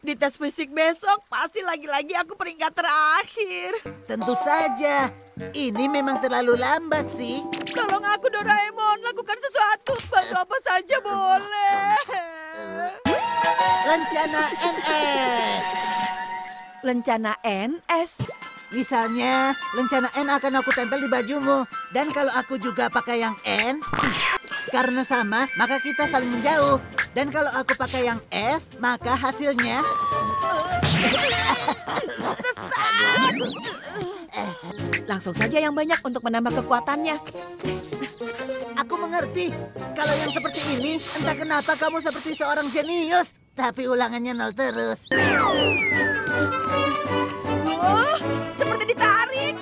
Di tes fisik besok pasti lagi-lagi aku peringkat terakhir. Tentu saja. Ini memang terlalu lambat sih. Tolong aku Doraemon, lakukan sesuatu. Bantu apa saja boleh. Lencana NS. Lencana NS? Misalnya, lencana N akan aku tempel di bajumu. Dan kalau aku juga pakai yang N, karena sama, maka kita saling menjauh. Dan kalau aku pakai yang S, maka hasilnya... Sesat! Langsung saja yang banyak untuk menambah kekuatannya. Aku mengerti. Kalau yang seperti ini, entah kenapa kamu seperti seorang jenius. Tapi ulangannya 0 terus. Oh, seperti ditarik.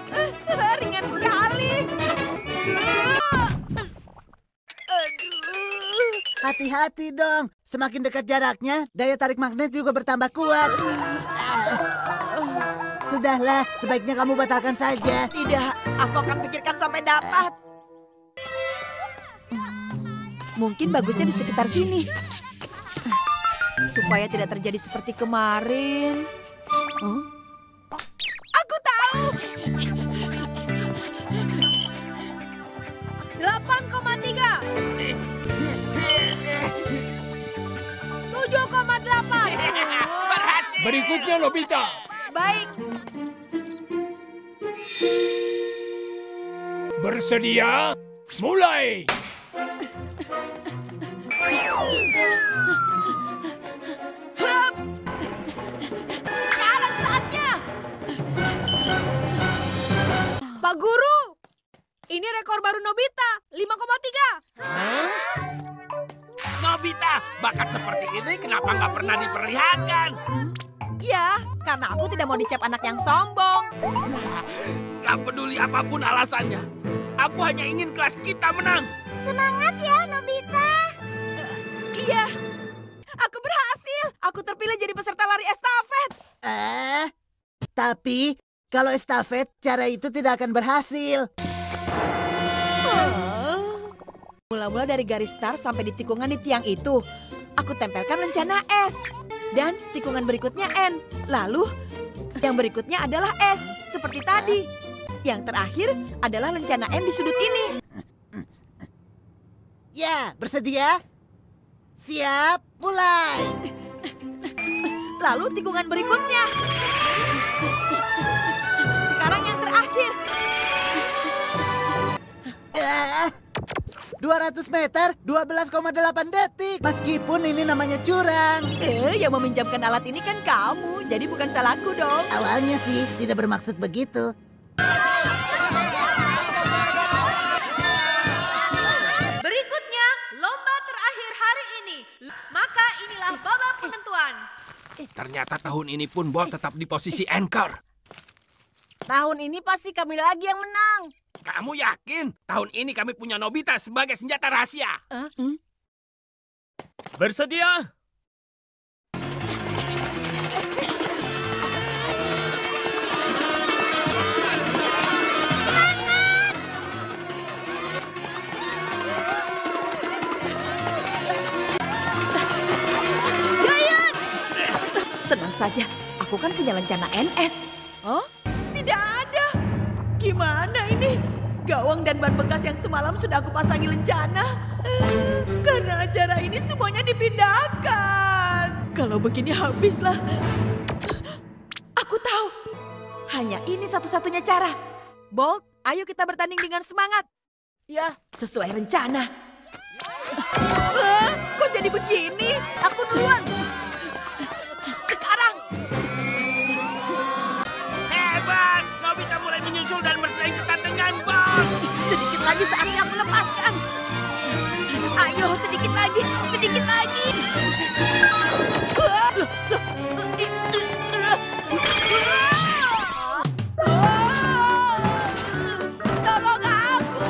Ringan sekali. Aduh. Hati-hati dong. Semakin dekat jaraknya, daya tarik magnet juga bertambah kuat. Sudahlah, sebaiknya kamu batalkan saja. Tidak, aku akan pikirkan sampai dapat. Mungkin bagusnya di sekitar sini. Supaya tidak terjadi seperti kemarin. Aku tahu. 8,3. 7,8. Berikutnya Nobita. Baik. Bersedia? Mulai! Hup. Sekarang saatnya. Pak Guru, ini rekor baru Nobita, 5,3. Nobita, bakat seperti ini kenapa nggak pernah diperlihatkan? Ya, karena aku tidak mau dicap anak yang sombong. Gak peduli apapun alasannya. Aku hanya ingin kelas kita menang. Semangat ya, Nobita. Iya, aku berhasil. Aku terpilih jadi peserta lari estafet. Tapi kalau estafet, cara itu tidak akan berhasil. Mula-mula dari garis start sampai di tikungan di tiang itu, aku tempelkan lencana S. Dan tikungan berikutnya N. Lalu, yang berikutnya adalah S, seperti tadi. Yang terakhir adalah lencana M di sudut ini. Ya, bersedia? Siap, mulai! Lalu tikungan berikutnya. Sekarang yang terakhir. 200 meter, 12,8 detik. Meskipun ini namanya curang. Yang meminjamkan alat ini kan kamu, jadi bukan salahku dong. Awalnya sih tidak bermaksud begitu. Berikutnya, lomba terakhir hari ini. Maka inilah babak penentuan. Ternyata tahun ini pun Bolt tetap di posisi anchor. Tahun ini pasti kami lagi yang menang. Kamu yakin? Tahun ini kami punya Nobita sebagai senjata rahasia. Bersedia? Giant! Tenang saja, aku kan punya lencana NS. Oh? Tidak ada. Gimana ini? Gawang dan ban bekas yang semalam sudah aku pasangi lencana. Karena acara ini semuanya dipindahkan. Kalau begini habislah. Aku tahu. Hanya ini satu-satunya cara. Bolt, ayo kita bertanding dengan semangat. Ya, sesuai rencana. Kok jadi begini? Aku duluan. Sekarang. Hebat! Nobita mulai menyusul dan bersaing ketat dengan Bolt. Sedikit lagi saatnya aku lepaskan. Ayo, sedikit lagi, sedikit lagi. Tolong aku.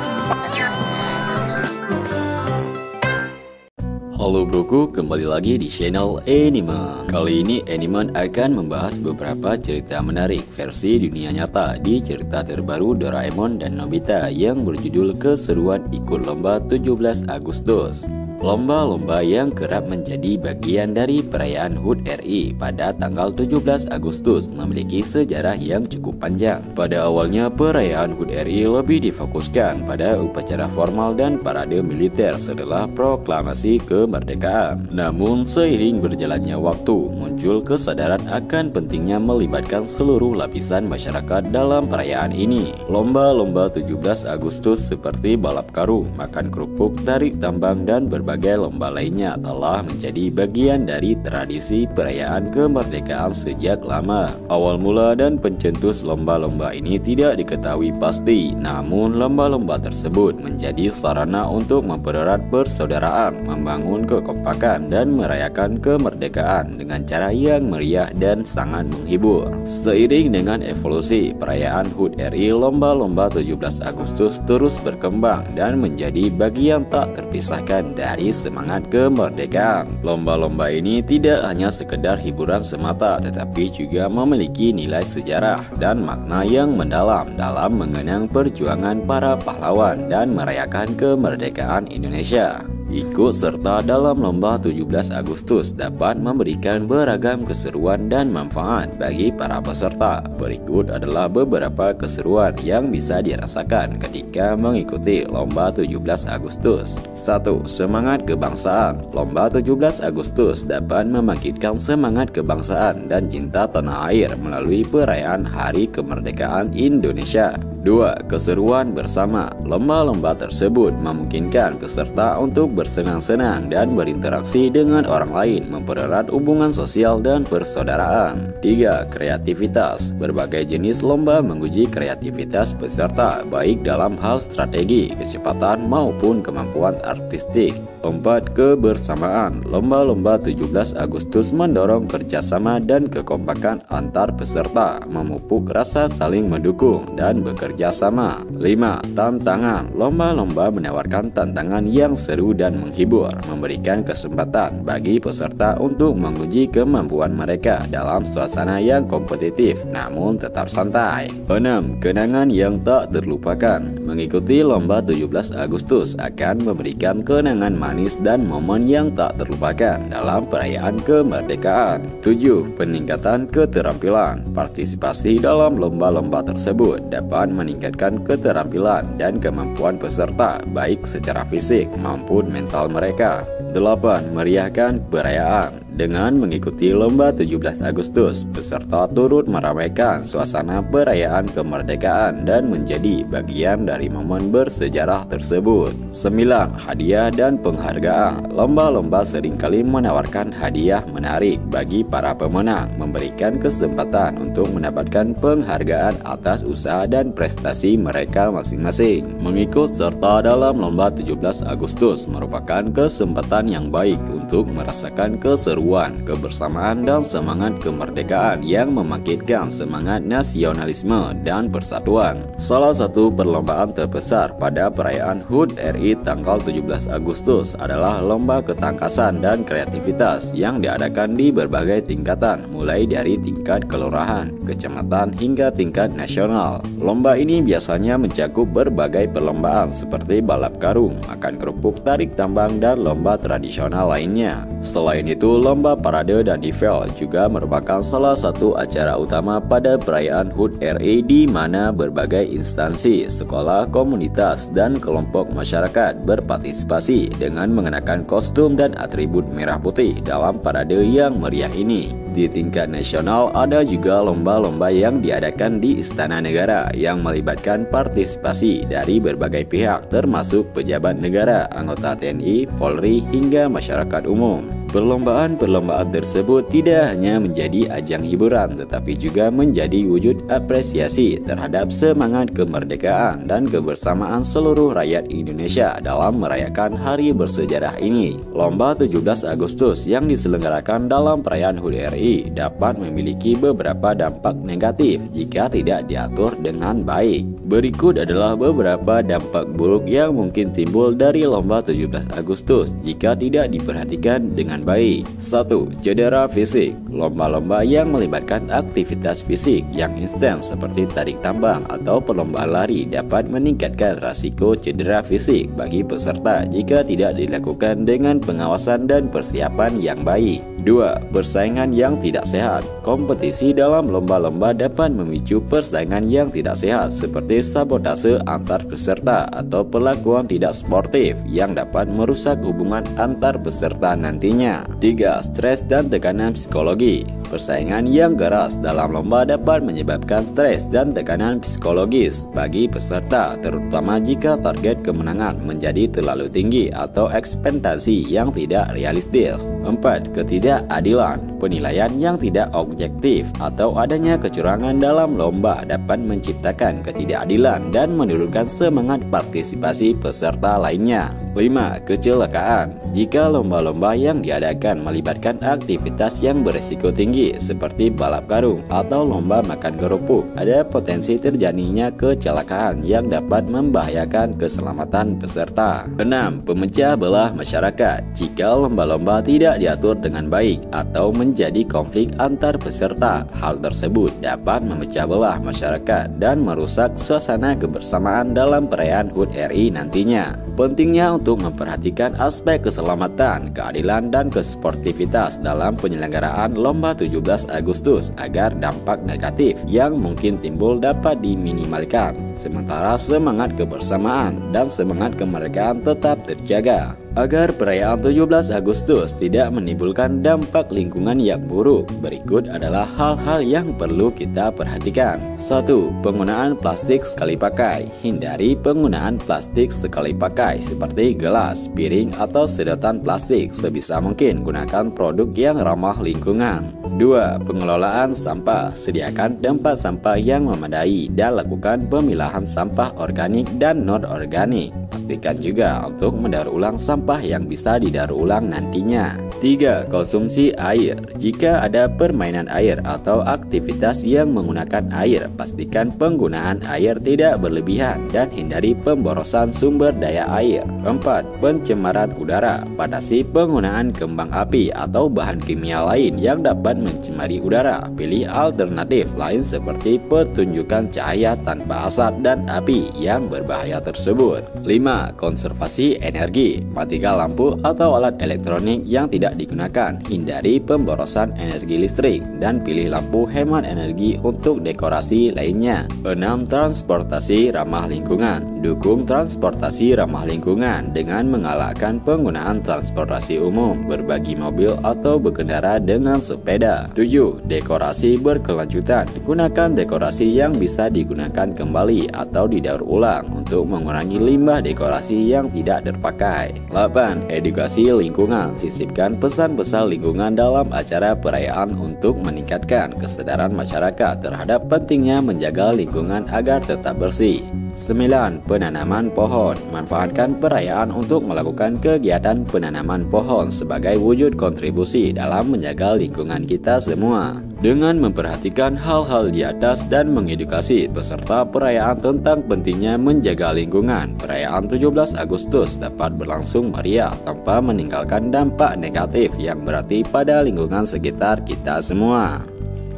Halo broku, kembali lagi di channel Anime. Kali ini Anime akan membahas beberapa cerita menarik versi dunia nyata di cerita terbaru Doraemon dan Nobita yang berjudul Keseruan Ikut Lomba 17 Agustus. Lomba-lomba yang kerap menjadi bagian dari perayaan HUT RI pada tanggal 17 Agustus memiliki sejarah yang cukup panjang. Pada awalnya, perayaan HUT RI lebih difokuskan pada upacara formal dan parade militer setelah proklamasi kemerdekaan. Namun, seiring berjalannya waktu, muncul kesadaran akan pentingnya melibatkan seluruh lapisan masyarakat dalam perayaan ini. Lomba-lomba 17 Agustus seperti balap karung, makan kerupuk, tarik tambang, dan berbagai lomba lainnya telah menjadi bagian dari tradisi perayaan kemerdekaan sejak lama. Awal mula dan pencetus lomba-lomba ini tidak diketahui pasti, namun lomba-lomba tersebut menjadi sarana untuk mempererat persaudaraan, membangun kekompakan, dan merayakan kemerdekaan dengan cara yang meriah dan sangat menghibur. Seiring dengan evolusi perayaan HUT RI, lomba-lomba 17 Agustus terus berkembang dan menjadi bagian tak terpisahkan dari semangat kemerdekaan. Lomba-lomba ini tidak hanya sekedar hiburan semata, tetapi juga memiliki nilai sejarah dan makna yang mendalam dalam mengenang perjuangan para pahlawan dan merayakan kemerdekaan Indonesia. Ikut serta dalam lomba 17 Agustus dapat memberikan beragam keseruan dan manfaat bagi para peserta. Berikut adalah beberapa keseruan yang bisa dirasakan ketika mengikuti lomba 17 Agustus. 1. Semangat kebangsaan. Lomba 17 Agustus dapat membangkitkan semangat kebangsaan dan cinta tanah air melalui perayaan Hari Kemerdekaan Indonesia. 2. Keseruan bersama. Lomba-lomba tersebut memungkinkan peserta untuk bersenang-senang dan berinteraksi dengan orang lain, mempererat hubungan sosial dan persaudaraan. 3. Kreativitas. Berbagai jenis lomba menguji kreativitas peserta, baik dalam hal strategi, kecepatan, maupun kemampuan artistik. 4. Kebersamaan. Lomba-lomba 17 Agustus mendorong kerjasama dan kekompakan antar peserta, memupuk rasa saling mendukung dan bekerja sama. 5. Tantangan. Lomba-lomba menawarkan tantangan yang seru dan menghibur, memberikan kesempatan bagi peserta untuk menguji kemampuan mereka dalam suasana yang kompetitif namun tetap santai. 6. Kenangan yang tak terlupakan. Mengikuti lomba 17 Agustus akan memberikan kenangan manis dan momen yang tak terlupakan dalam perayaan kemerdekaan. 7. Peningkatan keterampilan. Partisipasi dalam lomba-lomba tersebut dapat meningkatkan keterampilan dan kemampuan peserta baik secara fisik maupun mental mereka. 8. Meriahkan perayaan. Dengan mengikuti lomba 17 Agustus, peserta turut meramaikan suasana perayaan kemerdekaan dan menjadi bagian dari momen bersejarah tersebut. 9. Hadiah dan penghargaan. Lomba-lomba seringkali menawarkan hadiah menarik bagi para pemenang, memberikan kesempatan untuk mendapatkan penghargaan atas usaha dan prestasi mereka masing-masing. Mengikut serta dalam lomba 17 Agustus merupakan kesempatan yang baik untuk merasakan keseruan, kebersamaan, dan semangat kemerdekaan yang membangkitkan semangat nasionalisme dan persatuan. Salah satu perlombaan terbesar pada perayaan HUT RI tanggal 17 Agustus adalah lomba ketangkasan dan kreativitas yang diadakan di berbagai tingkatan, mulai dari tingkat kelurahan, kecamatan, hingga tingkat nasional. Lomba ini biasanya mencakup berbagai perlombaan seperti balap karung, makan kerupuk, tarik tambang, dan lomba tradisional lainnya. Selain itu, lomba parade dan difel juga merupakan salah satu acara utama pada perayaan HUT RI, di mana berbagai instansi, sekolah, komunitas, dan kelompok masyarakat berpartisipasi dengan mengenakan kostum dan atribut merah putih dalam parade yang meriah ini. Di tingkat nasional, ada juga lomba-lomba yang diadakan di Istana Negara yang melibatkan partisipasi dari berbagai pihak termasuk pejabat negara, anggota TNI, Polri, hingga masyarakat umum. Perlombaan-perlombaan tersebut tidak hanya menjadi ajang hiburan, tetapi juga menjadi wujud apresiasi terhadap semangat kemerdekaan dan kebersamaan seluruh rakyat Indonesia dalam merayakan hari bersejarah ini. Lomba 17 Agustus yang diselenggarakan dalam perayaan HUT RI dapat memiliki beberapa dampak negatif jika tidak diatur dengan baik. Berikut adalah beberapa dampak buruk yang mungkin timbul dari lomba 17 Agustus jika tidak diperhatikan dengan dengan baik. 1. Cedera fisik. Lomba-lomba yang melibatkan aktivitas fisik yang instan seperti tarik tambang atau perlombaan lari dapat meningkatkan rasiko cedera fisik bagi peserta jika tidak dilakukan dengan pengawasan dan persiapan yang baik. 2. Persaingan yang tidak sehat. Kompetisi dalam lomba-lomba dapat memicu persaingan yang tidak sehat seperti sabotase antar peserta atau perlakuan tidak sportif yang dapat merusak hubungan antar peserta nantinya. 3. Stres dan tekanan psikologi. Persaingan yang keras dalam lomba dapat menyebabkan stres dan tekanan psikologis bagi peserta, terutama jika target kemenangan menjadi terlalu tinggi atau ekspektasi yang tidak realistis. 4. Ketidakadilan. Penilaian yang tidak objektif atau adanya kecurangan dalam lomba dapat menciptakan ketidakadilan dan menurunkan semangat partisipasi peserta lainnya. 5. Kecelakaan. Jika lomba-lomba yang diadakan melibatkan aktivitas yang berisiko tinggi seperti balap karung atau lomba makan kerupuk, ada potensi terjadinya kecelakaan yang dapat membahayakan keselamatan peserta. 6. Pemecah belah masyarakat. Jika lomba-lomba tidak diatur dengan baik atau menjadi konflik antar peserta, hal tersebut dapat memecah belah masyarakat dan merusak suasana kebersamaan dalam perayaan HUT RI nantinya. Pentingnya untuk memperhatikan aspek keselamatan, keadilan, dan kesportivitas dalam penyelenggaraan lomba 17 Agustus agar dampak negatif yang mungkin timbul dapat diminimalkan, sementara semangat kebersamaan dan semangat kemerdekaan tetap terjaga. Agar perayaan 17 Agustus tidak menimbulkan dampak lingkungan yang buruk, berikut adalah hal-hal yang perlu kita perhatikan. 1. Penggunaan plastik sekali pakai. Hindari penggunaan plastik sekali pakai seperti gelas, piring, atau sedotan plastik. Sebisa mungkin gunakan produk yang ramah lingkungan. 2. Pengelolaan sampah. Sediakan tempat sampah yang memadai dan lakukan pemilahan sampah organik dan non-organik. Pastikan juga untuk mendaur ulang sampah yang bisa didaur ulang nantinya. 3. Konsumsi air. Jika ada permainan air atau aktivitas yang menggunakan air, pastikan penggunaan air tidak berlebihan dan hindari pemborosan sumber daya air. 4. Pencemaran udara. Batasi penggunaan kembang api atau bahan kimia lain yang dapat mencemari udara. Pilih alternatif lain seperti pertunjukan cahaya tanpa asap dan api yang berbahaya tersebut. 5. Konservasi energi. Matikan lampu atau alat elektronik yang tidak digunakan. Hindari pemborosan energi listrik dan pilih lampu hemat energi untuk dekorasi lainnya. 6. Transportasi ramah lingkungan. Dukung transportasi ramah lingkungan dengan mengalahkan penggunaan transportasi umum, berbagi mobil atau berkendara dengan sepeda. 7. Dekorasi berkelanjutan. Gunakan dekorasi yang bisa digunakan kembali atau didaur ulang untuk mengurangi limbah dekorasi yang tidak terpakai. 8. Edukasi lingkungan. Sisipkan pesan-pesan lingkungan dalam acara perayaan untuk meningkatkan kesadaran masyarakat terhadap pentingnya menjaga lingkungan agar tetap bersih. 9. Penanaman pohon. Manfaatkan perayaan untuk melakukan kegiatan penanaman pohon sebagai wujud kontribusi dalam menjaga lingkungan kita semua. Dengan memperhatikan hal-hal di atas dan mengedukasi peserta perayaan tentang pentingnya menjaga lingkungan, perayaan 17 Agustus dapat berlangsung meriah tanpa meninggalkan dampak negatif yang berarti pada lingkungan sekitar kita semua.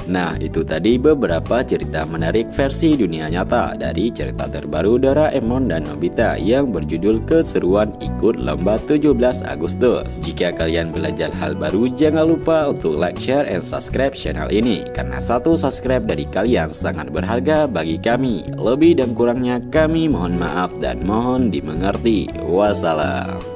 Nah, itu tadi beberapa cerita menarik versi dunia nyata dari cerita terbaru Doraemon dan Nobita yang berjudul Keseruan Ikut Lomba 17 Agustus. Jika kalian belajar hal baru, jangan lupa untuk like, share, and subscribe channel ini, karena satu subscribe dari kalian sangat berharga bagi kami. Lebih dan kurangnya kami mohon maaf dan mohon dimengerti. Wassalam.